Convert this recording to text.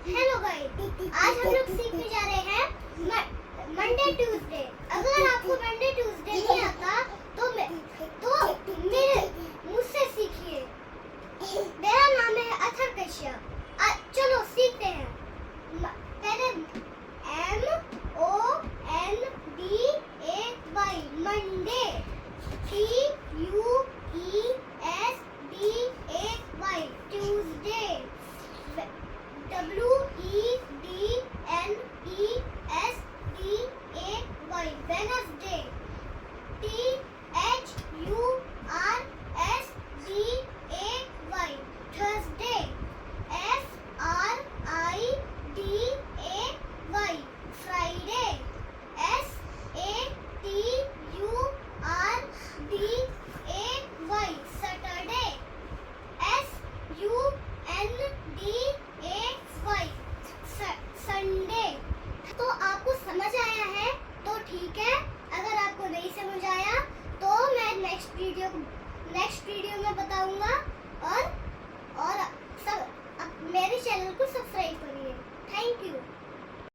Hello guys, आज हम लोग सीखने जा रहे हैं मंडे ट्यूसडे। अगर आपको मंडे ट्यूसडे नहीं आता तो मेरे मुझसे सीखिए। मेरा नाम है अथर कश्यप। चलो सीखते हैं। पहले MONDAY Monday, TUESDAY Tuesday, WEDNESDAY Wednesday, THURSDAY Thursday, FRIDAY Friday, SATURDAY Saturday, SUNDAY Sunday. तो आपको समझ आया है तो ठीक है, अगर आपको नहीं समझ आया तो मैं नेक्स्ट वीडियो में बताऊंगा।